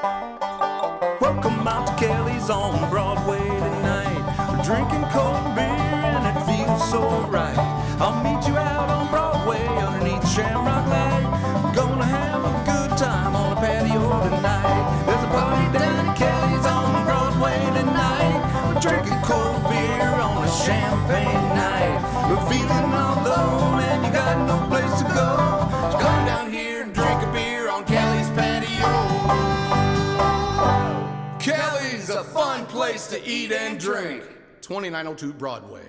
Welcome out to Kelly's on Broadway tonight. We're drinking cold beer and it feels so right. I'll meet you out on Broadway underneath Shamrock Light. We're gonna have a good time on the patio tonight. There's a party down at Kelly's on Broadway tonight. We're drinking cold beer on a champagne night. We're feeling all alone and you got no place to go. So come down here and drink a beer on Kelly's Patio. Kelly's a fun place to eat and drink. 2902 Broadway.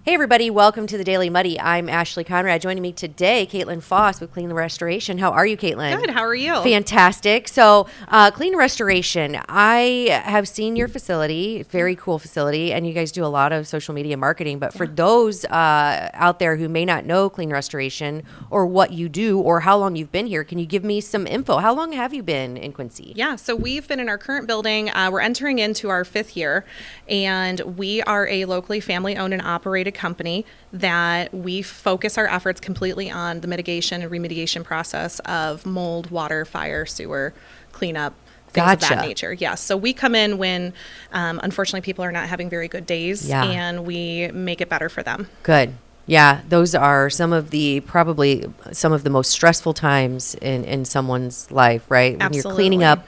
Hey everybody, welcome to the Daily Muddy. I'm Ashley Conrad. Joining me today, Caitlin Foss with Clean Restoration. How are you, Caitlin? Good, how are you? Fantastic. So, Clean Restoration, I have seen your facility, very cool facility, and you guys do a lot of social media marketing. But for those out there who may not know Clean Restoration or what you do or how long you've been here, can you give me some info? How long have you been in Quincy? Yeah, so we've been in our current building. We're entering into our 5th year, and we are a locally family-owned and operated company that we focus our efforts completely on the mitigation and remediation process of mold, water, fire, sewer, cleanup, things of that nature. Yes. So we come in when, unfortunately, people are not having very good days, and we make it better for them. Good. Yeah, those are probably some of the most stressful times in someone's life, right? When Absolutely. You're cleaning up,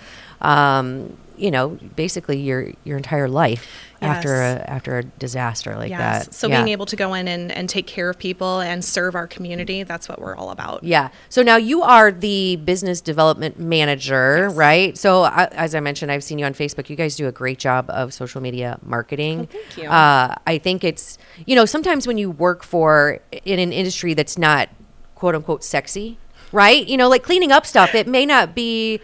basically your entire life. Yes. After a disaster like that. So being able to go in and take care of people and serve our community, that's what we're all about. Yeah. So now you are the business development manager, right? So as I mentioned, I've seen you on Facebook. You guys do a great job of social media marketing. Oh, thank you. I think it's, sometimes when you work in an industry that's not quote unquote sexy, right? Like cleaning up stuff, it may not be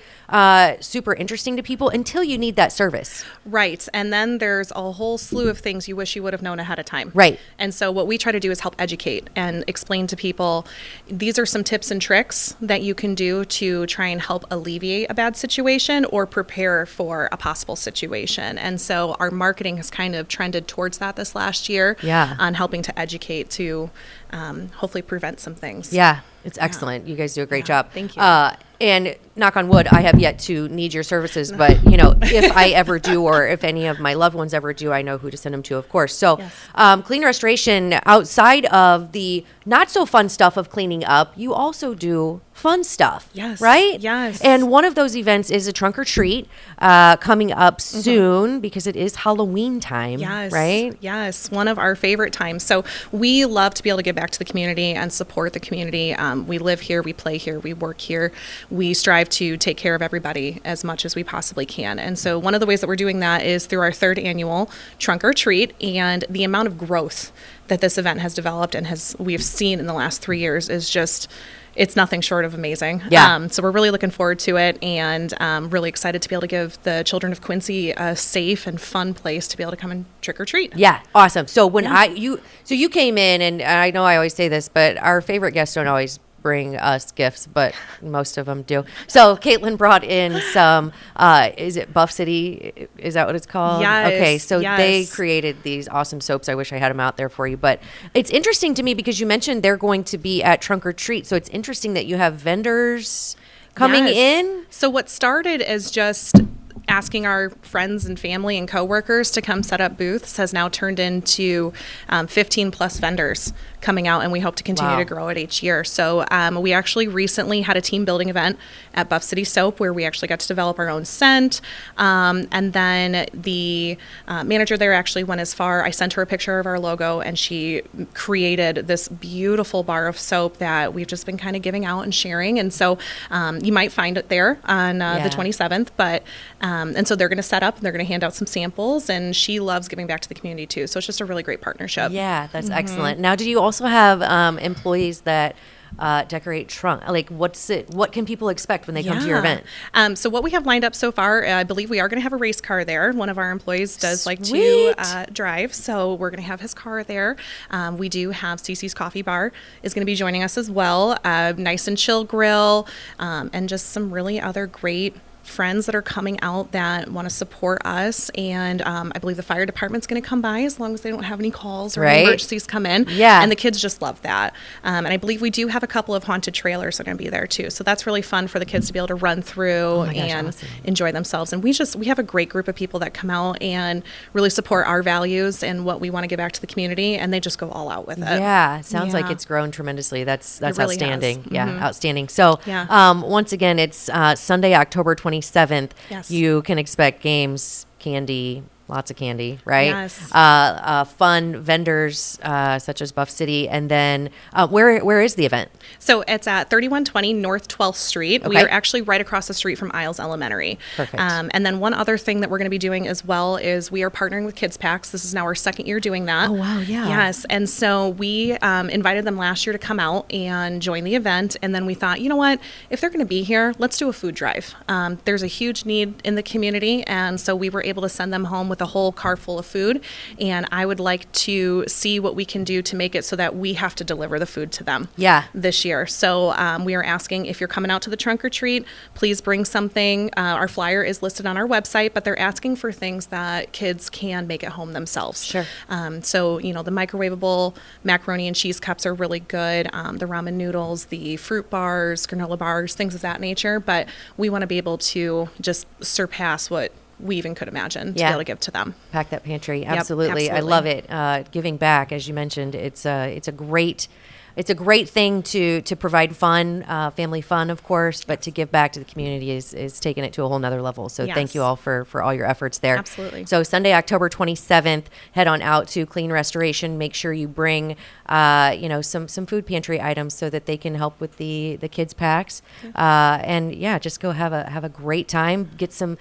super interesting to people until you need that service. Right. And then there's a whole slew of things you wish you would have known ahead of time. Right. And so what we try to do is help educate and explain to people, these are some tips and tricks that you can do to try and help alleviate a bad situation or prepare for a possible situation. And so our marketing has kind of trended towards that this last year on helping to educate to hopefully prevent some things. Yeah. It's excellent. You guys do a great job. Thank you. And knock on wood, I have yet to need your services, but if I ever do, or if any of my loved ones ever do, I know who to send them to, of course. So, Clean Restoration, outside of the not so fun stuff of cleaning up, you also do fun stuff. Yes. Right? Yes. And one of those events is a trunk or treat coming up soon because it is Halloween time. Yes. Right? Yes. One of our favorite times. So we love to be able to give back to the community and support the community. We live here, we play here, we work here. We strive to take care of everybody as much as we possibly can. And so one of the ways that we're doing that is through our 3rd annual trunk or treat, and the amount of growth that this event has developed and we've seen in the last 3 years is just, it's nothing short of amazing. Yeah. So we're really looking forward to it, and really excited to be able to give the children of Quincy a safe and fun place to be able to come and trick or treat. Yeah, awesome. So when you came in, and I know I always say this, but our favorite guests don't always bring us gifts, but most of them do. So Caitlin brought in some, is it Buff City? Is that what it's called? Yes. Okay, so they created these awesome soaps. I wish I had them out there for you. But it's interesting to me because you mentioned they're going to be at Trunk or Treat. So it's interesting that you have vendors coming in. So what started as just asking our friends and family and coworkers to come set up booths has now turned into 15 plus vendors coming out, and we hope to continue to grow it each year. So we actually recently had a team building event at Buff City Soap where we actually got to develop our own scent. And then the manager there actually went as far, I sent her a picture of our logo, and she created this beautiful bar of soap that we've just been kind of giving out and sharing. And so you might find it there on the 27th, but and so they're going to set up and they're going to hand out some samples, and she loves giving back to the community too. So it's just a really great partnership. Yeah, that's excellent. Now, do you also have employees that decorate trunk? Like, what can people expect when they come to your event? So what we have lined up so far, I believe we are going to have a race car there. One of our employees does like to drive, so we're going to have his car there. We do have Cece's Coffee Bar is going to be joining us as well. Nice and Chill Grill, and just some really other great friends that are coming out that want to support us, and I believe the fire department's going to come by as long as they don't have any calls or any emergencies come in. Yeah. And the kids just love that. And I believe we do have a couple of haunted trailers that are going to be there too. So that's really fun for the kids to be able to run through and enjoy themselves. And we have a great group of people that come out and really support our values and what we want to give back to the community, and they just go all out with it. Yeah, sounds like it's grown tremendously. That's really outstanding. has. Yeah, outstanding. So once again, it's Sunday, October 27th. Yes. You can expect games, candy, lots of candy, right? Yes. Fun vendors such as Buff City. And then where is the event? So it's at 3120 North 12th Street. Okay. We are actually right across the street from Isles Elementary. Perfect. And then one other thing that we're going to be doing as well is we are partnering with Kids Packs. This is now our second year doing that. Oh, wow, yeah. Yes. And so we invited them last year to come out and join the event. And then we thought, you know what, if they're going to be here, let's do a food drive. There's a huge need in the community. And so we were able to send them home with a whole car full of food. And I would like to see what we can do to make it so that we have to deliver the food to them this year. So we are asking if you're coming out to the trunk or treat, please bring something. Our flyer is listed on our website, but they're asking for things that kids can make at home themselves. Sure. So, the microwavable macaroni and cheese cups are really good. The ramen noodles, the fruit bars, granola bars, things of that nature. But we want to be able to just surpass what we even could imagine to be able to give to them. Pack that pantry. Yep, Absolutely. I love it. Giving back, as you mentioned, it's a great thing to provide fun, family fun, of course, but to give back to the community is taking it to a whole nother level. So thank you all for all your efforts there. Absolutely. So Sunday, October 27th, head on out to Clean Restoration. Make sure you bring, some food pantry items so that they can help with the kids packs. And just go have a great time. Get some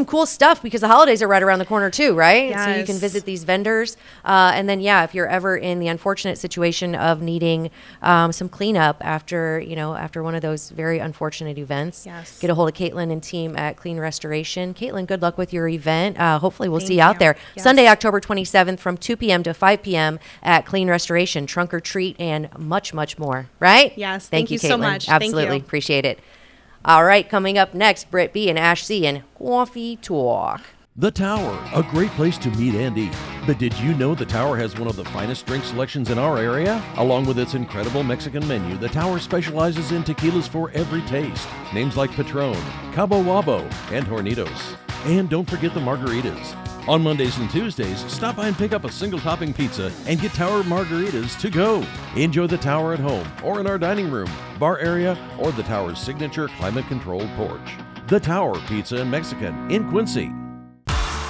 cool stuff because the holidays are right around the corner too, right? Yes. So you can visit these vendors. And then, if you're ever in the unfortunate situation of needing some cleanup after one of those very unfortunate events. Yes. Get a hold of Caitlin and team at Clean Restoration. Caitlin, good luck with your event. Hopefully we'll see you out there. Yes. Sunday, October 27th from 2 p.m. to 5 p.m. at Clean Restoration, trunk or treat, and much, much more, right? Yes. Thank you, you so Caitlin. much. Absolutely. Thank you. Appreciate it. All right, coming up next, Britt B. and Ash C. and Coffee Talk. The Tower, a great place to meet and eat. But did you know the Tower has one of the finest drink selections in our area? Along with its incredible Mexican menu, the Tower specializes in tequilas for every taste. Names like Patron, Cabo Wabo, and Hornitos. And don't forget the margaritas. On Mondays and Tuesdays, stop by and pick up a single topping pizza and get Tower margaritas to go. Enjoy the Tower at home or in our dining room, bar area, or the Tower's signature climate-controlled porch. The Tower Pizza and Mexican in Quincy.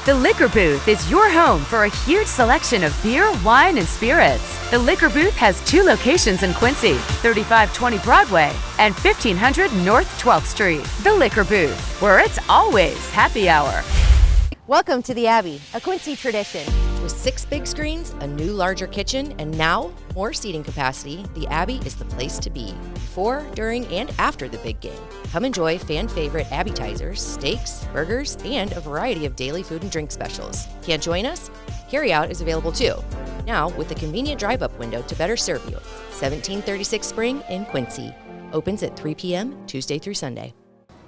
The Liquor Booth is your home for a huge selection of beer, wine, and spirits. The Liquor Booth has 2 locations in Quincy, 3520 Broadway and 1500 North 12th Street. The Liquor Booth, where it's always happy hour. Welcome to the Abbey, a Quincy tradition. With 6 big screens, a new larger kitchen, and now more seating capacity, the Abbey is the place to be before, during, and after the big game. Come enjoy fan favorite appetizers, steaks, burgers, and a variety of daily food and drink specials. Can't join us? Carryout is available too. Now with a convenient drive-up window to better serve you. 1736 Spring in Quincy. Opens at 3 p.m. Tuesday through Sunday.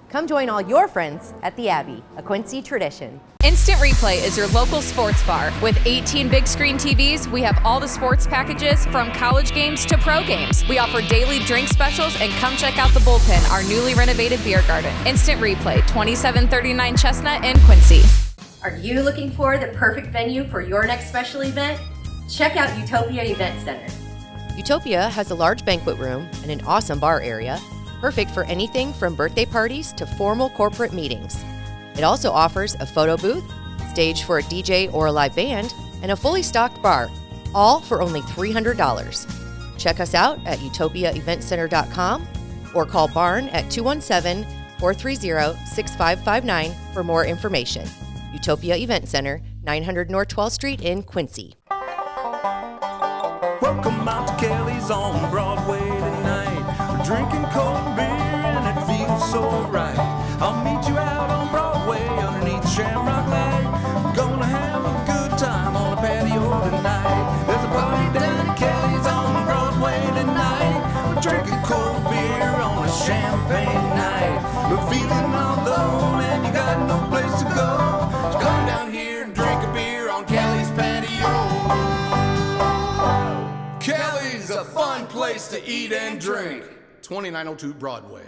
Come join all your friends at the Abbey, a Quincy tradition. Instant Replay is your local sports bar. With 18 big screen TVs, we have all the sports packages from college games to pro games. We offer daily drink specials, and come check out the Bullpen, our newly renovated beer garden. Instant Replay, 2739 Chestnut in Quincy. Are you looking for the perfect venue for your next special event? Check out Utopia Event Center. Utopia has a large banquet room and an awesome bar area, perfect for anything from birthday parties to formal corporate meetings. It also offers a photo booth, stage for a DJ or a live band, and a fully stocked bar, all for only $300. Check us out at utopiaeventcenter.com or call Barn at 217-430-6559 for more information. Utopia Event Center, 900 North 12th Street in Quincy. Welcome out to Kelly's on Broadway tonight. We're drinking cold beer and it feels so right. I'll meet you out on Broadway underneath Shamrock Light. We're gonna have a good time on the patio tonight. There's a party down at Kelly's on Broadway tonight. We're drinking cold beer on a champagne night. We're feeling all the one place to eat and drink. 2902 Broadway.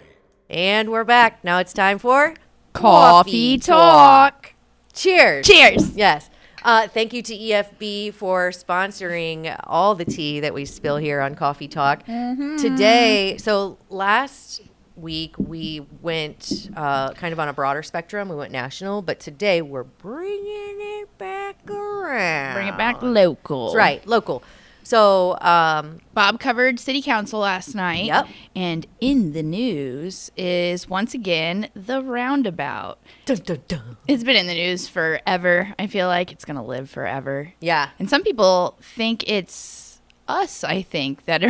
And we're back. Now it's time for Coffee Talk. Cheers. Cheers. Yes. Thank you to EFB for sponsoring all the tea that we spill here on Coffee Talk. Today, so last week we went kind of on a broader spectrum. We went national, but today we're bringing it back around. Bring it back local. That's right, local. So Bob covered city council last night. Yep. And in the news is once again the roundabout. dun, dun, dun. It's been in the news forever. I feel like it's going to live forever. Yeah. And some people think it's us, I think, that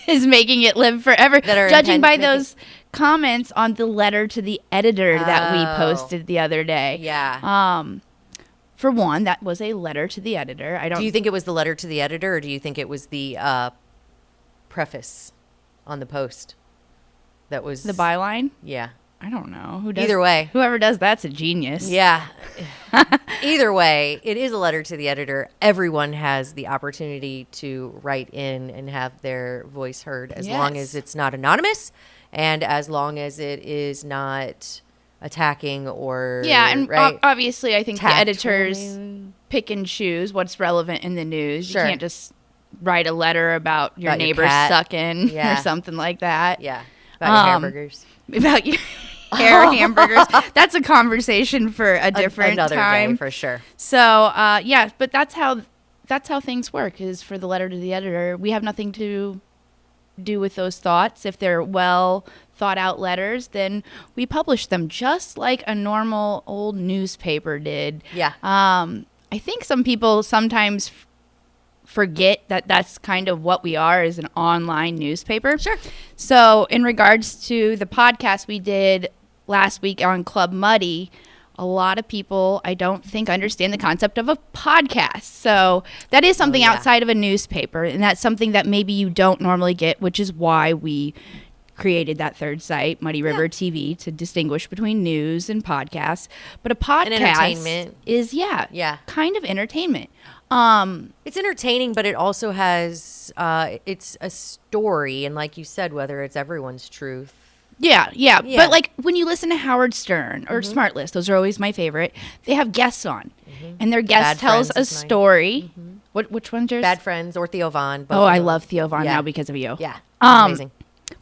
is making it live forever. That are judging by making- those comments on the letter to the editor that we Oh. posted the other day. Yeah. For one, that was a letter to the editor. I don't. Do you think it was the letter to the editor, or do you think it was the preface on the post? That was the byline? Yeah. I don't know. Who does, Either way. Whoever does that's a genius. Yeah. Either way, it is a letter to the editor. Everyone has the opportunity to write in and have their voice heard, as long Yes. as it's not anonymous and as long as it is not attacking or Yeah, and right? obviously I think the Tactful, editors maybe? pick and choose what's relevant in the news. Sure. You can't just write a letter about your About your neighbor cat. sucking Yeah. or something like that. Yeah. About your hamburgers. About your hair hamburgers. That's a conversation for a different Another time. day for sure. So, yeah, but that's how things work, is for the letter to the editor. We have nothing to do with those thoughts. If they're well thought out letters, then we publish them just like a normal old newspaper did. Yeah. I think some people sometimes forget that that's kind of what we are, as an online newspaper. Sure. So in regards to the podcast we did last week on Club Muddy, a lot of people, I don't think, understand the concept of a podcast. So that is something yeah. outside of a newspaper, and that's something that maybe you don't normally get, which is why we created that third site, Muddy River TV, to distinguish between news and podcasts. But a podcast entertainment. is, Yeah. kind of entertainment. It's entertaining, but it also has it's a story, and like you said, whether it's everyone's truth. Yeah. Yeah. But like when you listen to Howard Stern or Smartless, those are always my favorite. They have guests on, and their guest Bad tells Friends a is mine. story. Which one's yours? Bad Friends or Theo Von. Oh, I love Theo Von Yeah. now because of you. Yeah, amazing.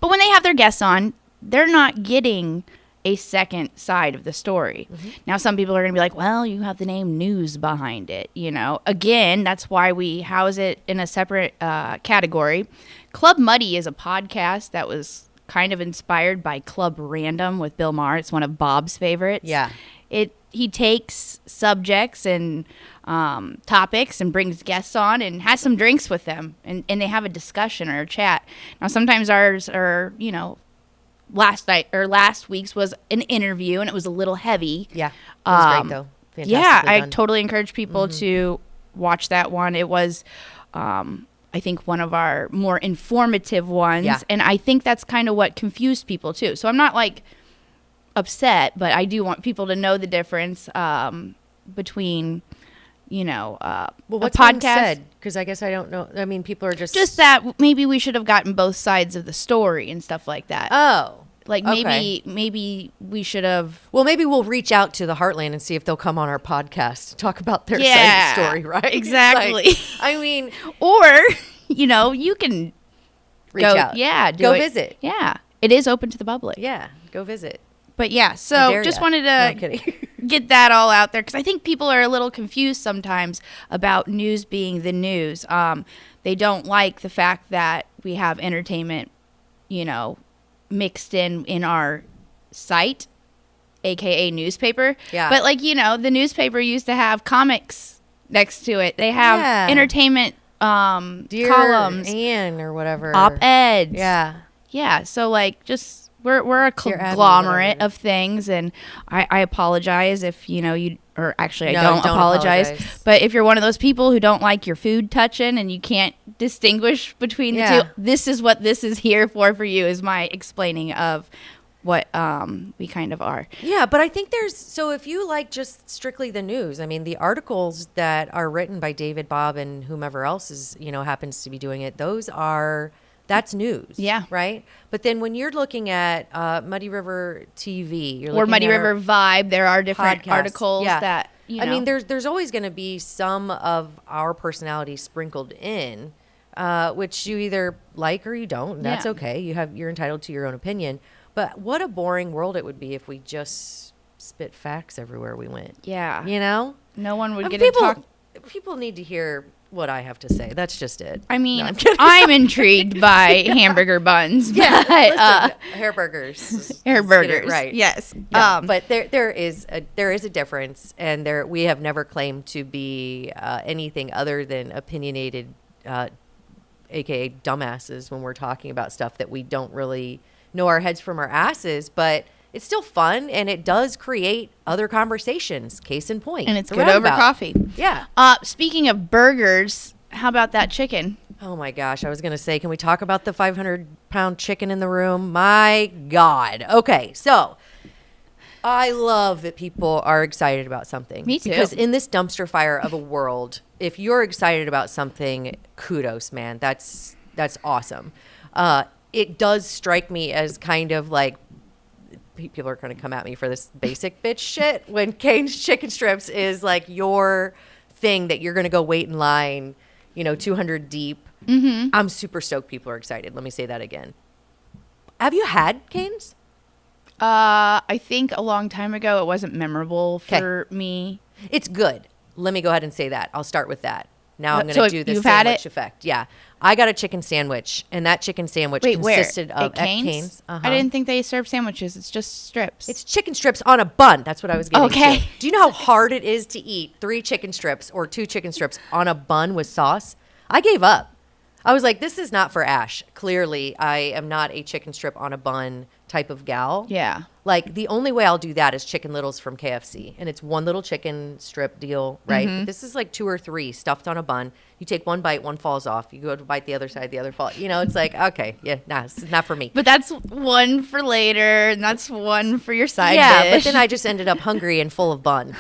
But when they have their guests on, they're not getting a second side of the story. Now, some people are going to be like, well, you have the name news behind it. You know, again, that's why we house it in a separate category. Club Muddy is a podcast that was kind of inspired by Club Random with Bill Maher. It's one of Bob's favorites. Yeah. He takes subjects and topics and brings guests on and has some drinks with them, and they have a discussion or a chat. Now, sometimes ours are, last week's was an interview, and it was a little heavy. Yeah, it was great though. Yeah, I done. totally encourage people to watch that one. It was, I think, one of our more informative ones, Yeah. and I think that's kind of what confused people too. So I'm not like upset, but I do want people to know the difference between, Well, a what's being podcast. said? Because I guess I don't know. I mean, people are Just that maybe we should have gotten both sides of the story and stuff like that. Oh, like okay. maybe we should have. Well, maybe we'll reach out to the Heartland and see if they'll come on our podcast to talk about their side Yeah, of the story, right? exactly. Like, I mean, Or, you can reach go, out. yeah, do Go it. visit. Yeah, it is open to the public. Yeah, go visit. But yeah, How so dare just ya. wanted No, I'm to kidding. get that all out there, because I think people are a little confused sometimes about news being the news. They don't like the fact that we have entertainment, mixed in our site, aka newspaper. Yeah. But the newspaper used to have comics next to it. They have Yeah. entertainment Dear columns, Ann or whatever. op-eds. Yeah. Yeah, so just we're a Dear Abby, conglomerate whatever. of things, and I apologize if you, or actually No, I don't apologize. apologize. But if you're one of those people who don't like your food touching and you can't distinguish between the Yeah. two, this is what this is here for you, is my explaining of what we kind of are. Yeah, but I think so if you like just strictly the news, I mean, the articles that are written by David, Bob, and whomever else is, happens to be doing it, those are That's news. Yeah. Right? But then when you're looking at Muddy River TV, you're Or looking Muddy at River Vibe, there are different podcasts. articles Yeah. that, you know. I mean, there's always going to be some of our personality sprinkled in, which you either like or you don't. And that's Yeah. okay. You're entitled to your own opinion. But what a boring world it would be if we just spit facts everywhere we went. Yeah. You know? No one would And get to talk. people need to hear what I have to say. That's just it. I mean, No, I'm kidding. I'm intrigued by hamburger buns. Yeah, but, listen, hair burgers. hair Let's get it burgers. right. Yes. But there is a difference, and we have never claimed to be anything other than opinionated, aka dumbasses, when we're talking about stuff that we don't really know our heads from our asses. But it's still fun, and it does create other conversations. Case in point, and it's the good over roundabout. coffee. Yeah. Speaking of burgers, how about that chicken? Oh my gosh, I was going to say, can we talk about the 500-pound chicken in the room? My God. Okay, so I love that people are excited about something. Me too. Because in this dumpster fire of a world, if you're excited about something, kudos, man. That's awesome. It does strike me as kind of like, people are going to come at me for this basic bitch shit, when Cane's Chicken Strips is like your thing that you're going to go wait in line, 200 deep. Mm-hmm. I'm super stoked people are excited. Let me say that again. Have you had Cane's? I think a long time ago it wasn't memorable for me. It's good. Let me go ahead and say that. I'll start with that. Now I'm going So to do the you've had sandwich it? effect. Yeah. I got a chicken sandwich, and that chicken sandwich Wait, where? consisted of At Cane's? Cane's. Uh-huh. I didn't think they served sandwiches. It's just strips. It's chicken strips on a bun. That's what I was getting Okay. to. Do you know how hard it is to eat 3 chicken strips or 2 chicken strips on a bun with sauce? I gave up. I was like, this is not for Ash. Clearly, I am not a chicken strip on a bun type of gal. Yeah. Like, the only way I'll do that is Chicken Littles from KFC. And it's one little chicken strip deal, right? Mm-hmm. But this is like 2 or 3 stuffed on a bun. You take one bite, one falls off. You go to bite the other side, the other falls. It's like, okay, yeah, nah, it's not for me. But that's one for later, and that's one for your side Yeah, dish. but then I just ended up hungry and full of bun.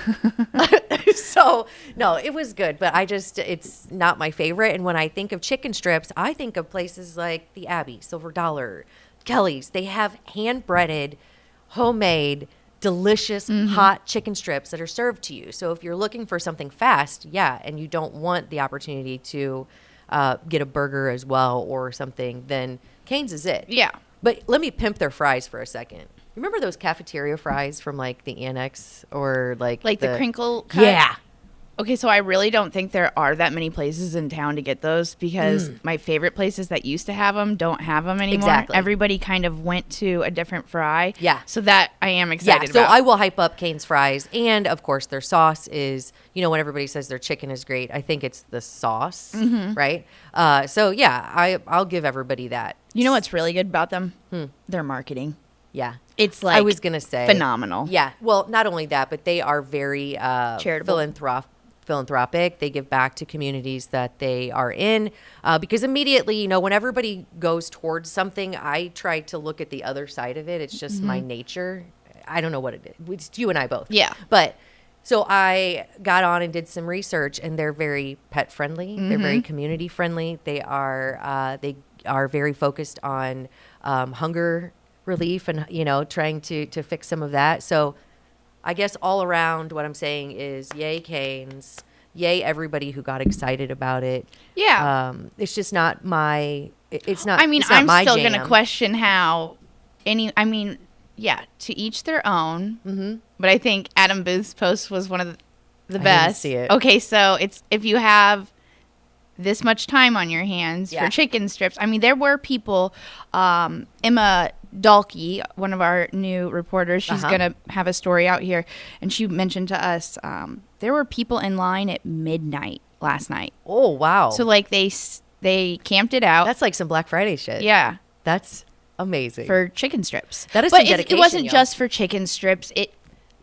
So, no, it was good, but it's not my favorite. And when I think of chicken strips, I think of places like the Abbey, Silver Dollar, Kelly's. They have hand-breaded, homemade, delicious, hot chicken strips that are served to you. So if you're looking for something fast, yeah, and you don't want the opportunity to get a burger as well or something, then Cane's is it. Yeah. But let me pimp their fries for a second. Remember those cafeteria fries from like the Annex or like the crinkle cut? Yeah. Okay, so I really don't think there are that many places in town to get those because my favorite places that used to have them don't have them anymore. Exactly. Everybody kind of went to a different fry. Yeah. So that I am excited So about. I will hype up Cane's fries. And of course, their sauce is, when everybody says their chicken is great, I think it's the sauce, right? So yeah, I'll give everybody that. You know what's really good about them? Their marketing. Yeah. It's like I was going to say phenomenal. Yeah. Well, not only that, but they are very charitable. Philanthropic. They give back to communities that they are in because immediately, when everybody goes towards something, I try to look at the other side of it. It's just my nature. I don't know what it is. It's you and I both. Yeah. But so I got on and did some research, and they're very pet friendly. They're very community friendly. They are very focused on hunger relief and trying to fix some of that. So I guess all around what I'm saying is yay Cane's, yay everybody who got excited about it. Yeah. It's just not my it's not I mean, it's not I'm my still jam. going to question how yeah, to each their own. Mm-hmm. But I think Adam Booth's post was one of the best. Didn't see it. Okay, so it's if you have this much time on your hands for chicken strips. I mean, there were people, Emma Dalkey, one of our new reporters, she's going to have a story out here, and she mentioned to us there were people in line at midnight last night. Oh, wow. So, like, they camped it out. That's like some Black Friday shit. Yeah. That's amazing. For chicken strips. That is but some dedication, it wasn't y'all. just for chicken strips.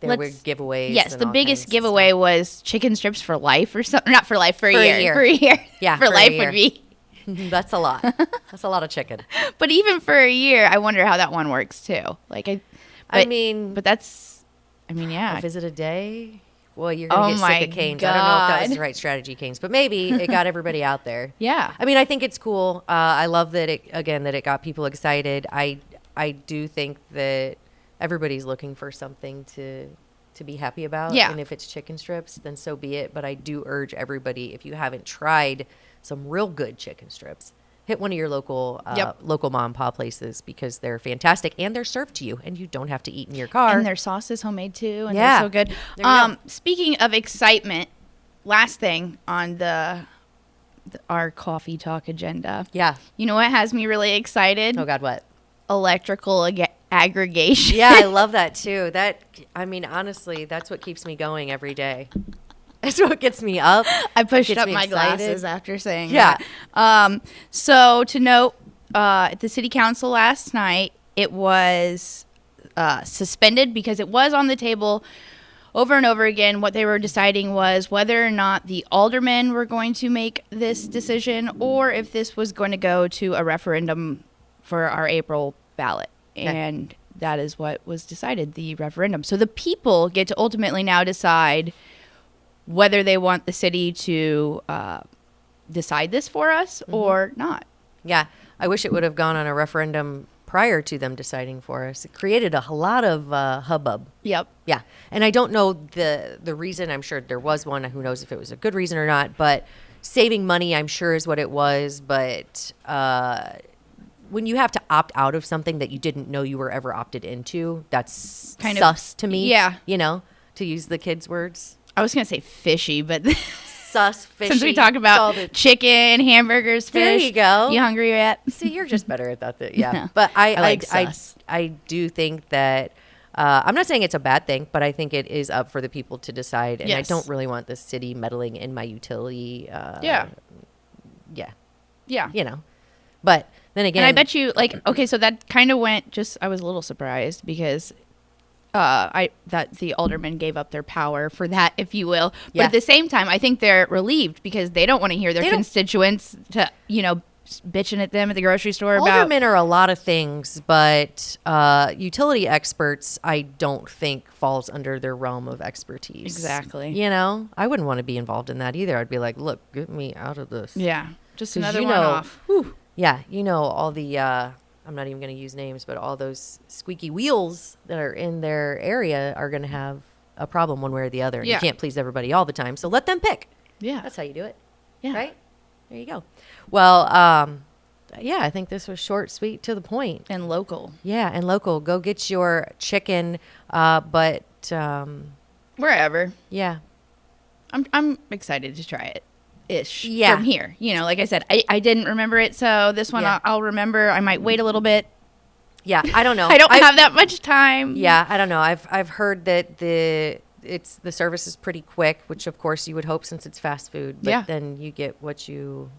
There were giveaways. Yes, and the all biggest kinds of giveaway stuff. was chicken strips for life or something. Not for life, for a year. For a year. Yeah, for for a life year. would be. That's a lot. That's a lot of chicken. But even for a year, I wonder how that one works too. Like I mean, but that's, I mean, yeah. a visit a day Well, you're going to Oh get my sick of canes. I don't know if that was God. the right strategy, canes, but maybe it got everybody out there. Yeah. I mean, I think it's cool. I love that that it got people excited. I do think that everybody's looking for something to be happy about. Yeah. And if it's chicken strips, then so be it. But I do urge everybody, if you haven't tried some real good chicken strips, hit one of your local mom and pop places because they're fantastic and they're served to you and you don't have to eat in your car. And their sauce is homemade too, and Yeah. they're so good. There you go. Speaking of excitement, last thing on our coffee talk agenda. Yeah. You know what has me really excited? Oh God, what? Electrical aggregation. Yeah, I love that too. Honestly, that's what keeps me going every day. That's what gets me up. I pushed Gets up me my excited. glasses after saying Yeah. that. So to note, at the city council last night, it was suspended because it was on the table over and over again. What they were deciding was whether or not the aldermen were going to make this decision or if this was going to go to a referendum for our April ballot. Okay. And that is what was decided, the referendum. So the people get to ultimately now decide whether they want the city to decide this for us or not. Yeah, I wish it would have gone on a referendum prior to them deciding for us. It created a lot of hubbub. Yep. Yeah, and I don't know the reason. I'm sure there was one. Who knows if it was a good reason or not? But saving money, I'm sure, is what it was. But when you have to opt out of something that you didn't know you were ever opted into, that's Kind of- sus to me. yeah. You know, to use the kids' words. I was going to say fishy, but Sus, fishy. since we talk about salted. chicken, hamburgers, fish. There you go. You hungry yet? See, you're just better at that. Yeah. No. But I like sus. I do think that I'm not saying it's a bad thing, but I think it is up for the people to decide. And Yes. I don't really want the city meddling in my utility. Yeah. Yeah. Yeah. You know. But then again. And I bet you, okay, so that kind of went I was a little surprised because that the aldermen gave up their power for that, if you will. But Yeah. at the same time, I think they're relieved because they don't want to hear their They don't- constituents bitching at them at the grocery store about. Aldermen are a lot of things, but utility experts, I don't think falls under their realm of expertise. Exactly. You know, I wouldn't want to be involved in that either. I'd be like, look, get me out of this. Yeah, just 'Cause another you one know- off. Yeah, all the, I'm not even going to use names, but all those squeaky wheels that are in their area are going to have a problem one way or the other. And Yeah. you can't please everybody all the time, so let them pick. Yeah. That's how you do it. Yeah. Right? There you go. Well, yeah, I think this was short, sweet, to the point. And local. Yeah, and local. Go get your chicken, but Wherever. yeah. I'm excited to try it. Ish. Yeah. From here. Like I said, I didn't remember it, so this one Yeah. I'll remember. I might wait a little bit. Yeah, I don't know. I don't have that much time. Yeah, I don't know. I've heard that the service is pretty quick, which of course you would hope since it's fast food. But Yeah. then you get what you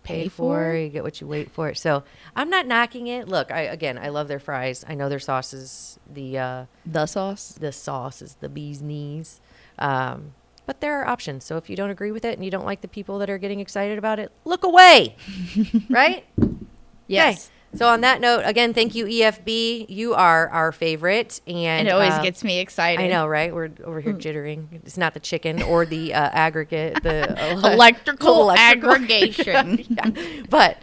pay Pay for. for. You get what you wait for. So I'm not knocking it. Look, I love their fries. I know their sauce is the sauce. sauce is the bee's knees. But there are options. So if you don't agree with it and you don't like the people that are getting excited about it, look away. Right? Yes. Okay. So on that note, again, thank you, EFB. You are our favorite. And It always gets me excited. I know, right? We're over here jittering. It's not the chicken or the aggregate, the Electrical aggregation. Yeah. But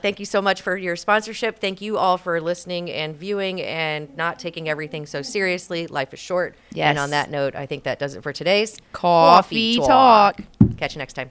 thank you so much for your sponsorship. Thank you all for listening and viewing and not taking everything so seriously. Life is short. Yes. And on that note, I think that does it for today's Coffee Talk. Catch you next time.